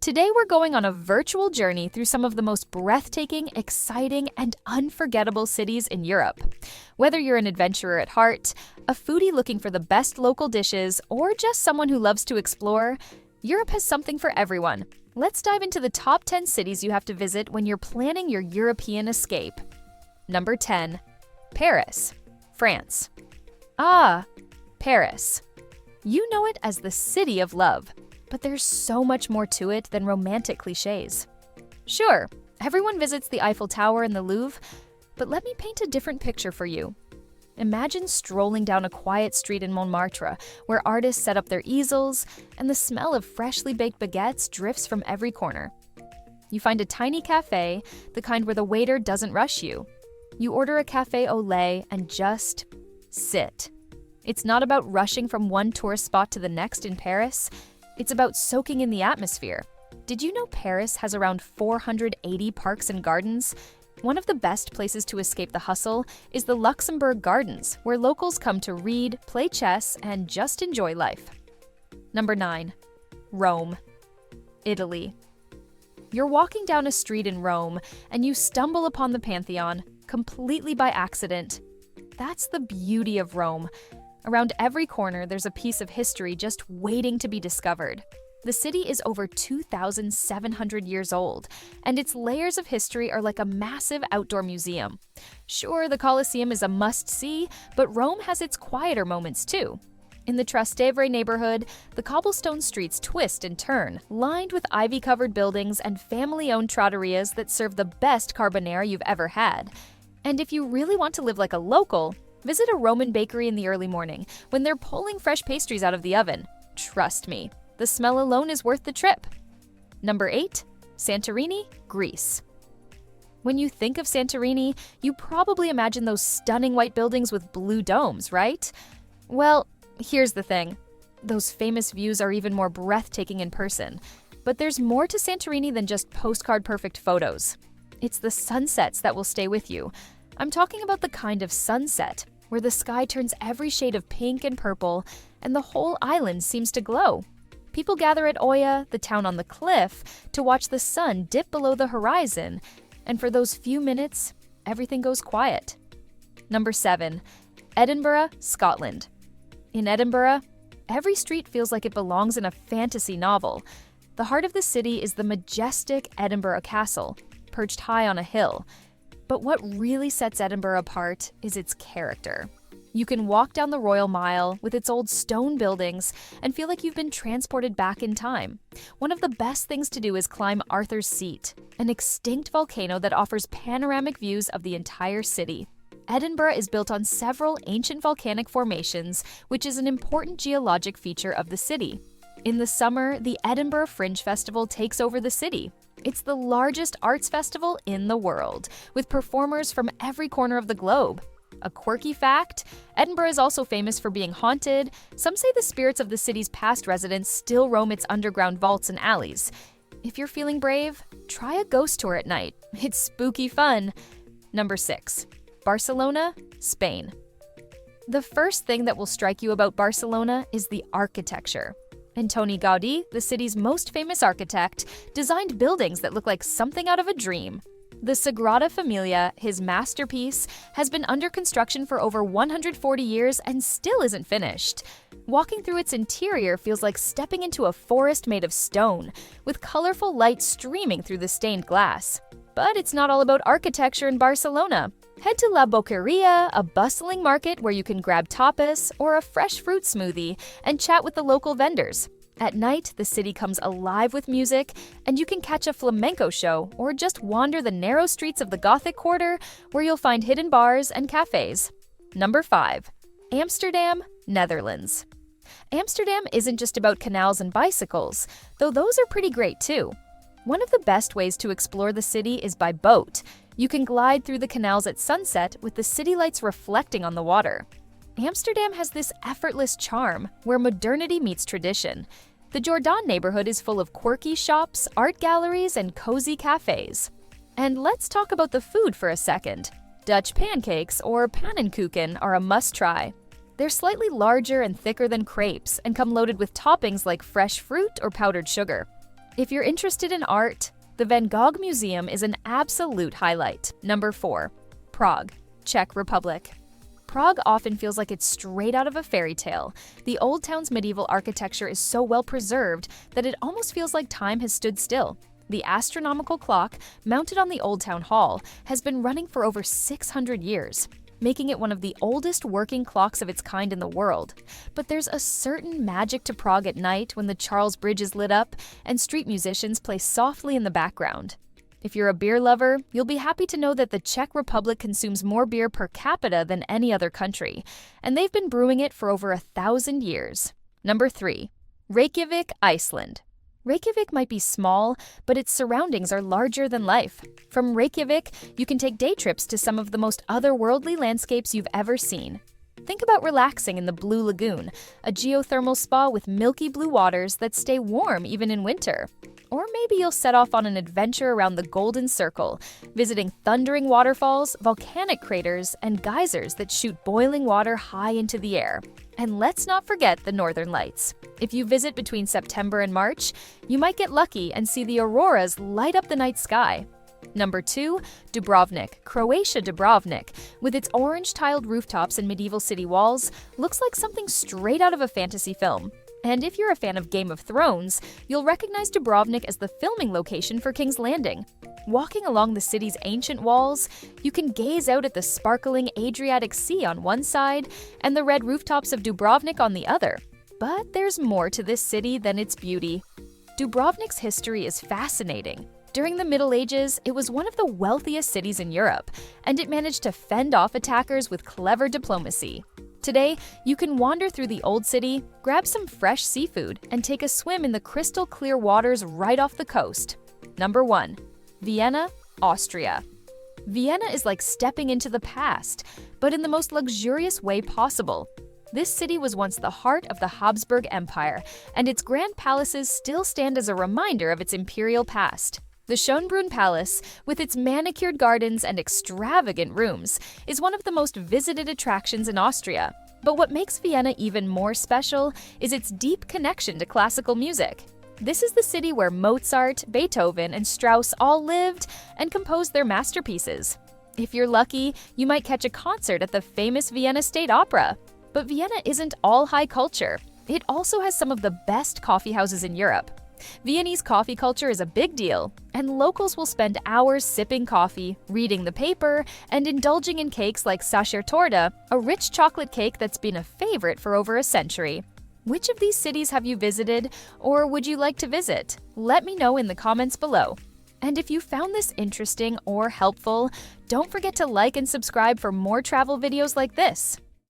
Today we're going on a virtual journey through some of the most breathtaking, exciting, and unforgettable cities in Europe. Whether you're an adventurer at heart, a foodie looking for the best local dishes, or just someone who loves to explore, Europe has something for everyone. Let's dive into the top 10 cities you have to visit when you're planning your European escape. Number 10. Paris, France. Paris. You know it as the city of love. But there's so much more to it than romantic cliches. Sure, everyone visits the Eiffel Tower and the Louvre, but let me paint a different picture for you. Imagine strolling down a quiet street in Montmartre, where artists set up their easels, and the smell of freshly baked baguettes drifts from every corner. You find a tiny cafe, the kind where the waiter doesn't rush you. You order a café au lait and just sit. It's not about rushing from one tourist spot to the next in Paris. It's about soaking in the atmosphere. Did you know Paris has around 480 parks and gardens? One of the best places to escape the hustle is the Luxembourg Gardens, where locals come to read, play chess, and just enjoy life. Number 9. Rome, Italy. You're walking down a street in Rome, and you stumble upon the Pantheon, completely by accident. That's the beauty of Rome. Around every corner, there's a piece of history just waiting to be discovered. The city is over 2,700 years old, and its layers of history are like a massive outdoor museum. Sure, the Colosseum is a must-see, but Rome has its quieter moments too. In the Trastevere neighborhood, the cobblestone streets twist and turn, lined with ivy-covered buildings and family-owned trattorias that serve the best carbonara you've ever had. And if you really want to live like a local, visit a Roman bakery in the early morning when they're pulling fresh pastries out of the oven. Trust me, the smell alone is worth the trip. Number 8. Santorini, Greece. When you think of Santorini, you probably imagine those stunning white buildings with blue domes, right? Well, here's the thing. Those famous views are even more breathtaking in person. But there's more to Santorini than just postcard-perfect photos. It's the sunsets that will stay with you. I'm talking about the kind of sunset where the sky turns every shade of pink and purple, and the whole island seems to glow. People gather at Oya, the town on the cliff, to watch the sun dip below the horizon, and for those few minutes, everything goes quiet. Number 7. Edinburgh, Scotland. In Edinburgh, every street feels like it belongs in a fantasy novel. The heart of the city is the majestic Edinburgh Castle, perched high on a hill. But what really sets Edinburgh apart is its character. You can walk down the Royal Mile with its old stone buildings and feel like you've been transported back in time. One of the best things to do is climb Arthur's Seat, an extinct volcano that offers panoramic views of the entire city. Edinburgh is built on several ancient volcanic formations, which is an important geologic feature of the city. In the summer, the Edinburgh Fringe Festival takes over the city. It's the largest arts festival in the world, with performers from every corner of the globe. A quirky fact, Edinburgh is also famous for being haunted. Some say the spirits of the city's past residents still roam its underground vaults and alleys. If you're feeling brave, try a ghost tour at night. It's spooky fun. Number 6. Barcelona, Spain. The first thing that will strike you about Barcelona is the architecture. Antoni Gaudí, the city's most famous architect, designed buildings that look like something out of a dream. The Sagrada Familia, his masterpiece, has been under construction for over 140 years and still isn't finished. Walking through its interior feels like stepping into a forest made of stone, with colorful light streaming through the stained glass. But it's not all about architecture in Barcelona. Head to La Boqueria, a bustling market where you can grab tapas or a fresh fruit smoothie and chat with the local vendors. At night, the city comes alive with music, and you can catch a flamenco show or just wander the narrow streets of the Gothic Quarter where you'll find hidden bars and cafes. Number 5. Amsterdam, Netherlands. Amsterdam isn't just about canals and bicycles, though those are pretty great too. One of the best ways to explore the city is by boat. You can glide through the canals at sunset with the city lights reflecting on the water. Amsterdam has this effortless charm where modernity meets tradition. The Jordaan neighborhood is full of quirky shops, art galleries, and cozy cafes. And let's talk about the food for a second. Dutch pancakes, or pannenkoeken, are a must-try. They're slightly larger and thicker than crepes and come loaded with toppings like fresh fruit or powdered sugar. If you're interested in art, the Van Gogh Museum is an absolute highlight. Number 4. Prague, Czech Republic. Prague often feels like it's straight out of a fairy tale. The old town's medieval architecture is so well preserved that it almost feels like time has stood still. The astronomical clock, mounted on the Old Town Hall, has been running for over 600 years, making it one of the oldest working clocks of its kind in the world. But there's a certain magic to Prague at night when the Charles Bridge is lit up and street musicians play softly in the background. If you're a beer lover, you'll be happy to know that the Czech Republic consumes more beer per capita than any other country, and they've been brewing it for over 1,000 years. Number 3. Reykjavik, Iceland. Reykjavik might be small, but its surroundings are larger than life. From Reykjavik, you can take day trips to some of the most otherworldly landscapes you've ever seen. Think about relaxing in the Blue Lagoon, a geothermal spa with milky blue waters that stay warm even in winter. Or maybe you'll set off on an adventure around the Golden Circle, visiting thundering waterfalls, volcanic craters, and geysers that shoot boiling water high into the air. And let's not forget the Northern Lights. If you visit between September and March, you might get lucky and see the auroras light up the night sky. Number 2, Dubrovnik, Croatia Dubrovnik, with its orange-tiled rooftops and medieval city walls, looks like something straight out of a fantasy film. And if you're a fan of Game of Thrones, you'll recognize Dubrovnik as the filming location for King's Landing. Walking along the city's ancient walls, you can gaze out at the sparkling Adriatic Sea on one side and the red rooftops of Dubrovnik on the other. But there's more to this city than its beauty. Dubrovnik's history is fascinating. During the Middle Ages, it was one of the wealthiest cities in Europe, and it managed to fend off attackers with clever diplomacy. Today, you can wander through the old city, grab some fresh seafood, and take a swim in the crystal-clear waters right off the coast. Number 1. Vienna, Austria. Vienna is like stepping into the past, but in the most luxurious way possible. This city was once the heart of the Habsburg Empire, and its grand palaces still stand as a reminder of its imperial past. The Schönbrunn Palace, with its manicured gardens and extravagant rooms, is one of the most visited attractions in Austria. But what makes Vienna even more special is its deep connection to classical music. This is the city where Mozart, Beethoven, and Strauss all lived and composed their masterpieces. If you're lucky, you might catch a concert at the famous Vienna State Opera. But Vienna isn't all high culture. It also has some of the best coffee houses in Europe. Viennese coffee culture is a big deal, and locals will spend hours sipping coffee, reading the paper, and indulging in cakes like Sachertorte, a rich chocolate cake that's been a favorite for over a century. Which of these cities have you visited, or would you like to visit? Let me know in the comments below. And if you found this interesting or helpful, don't forget to like and subscribe for more travel videos like this.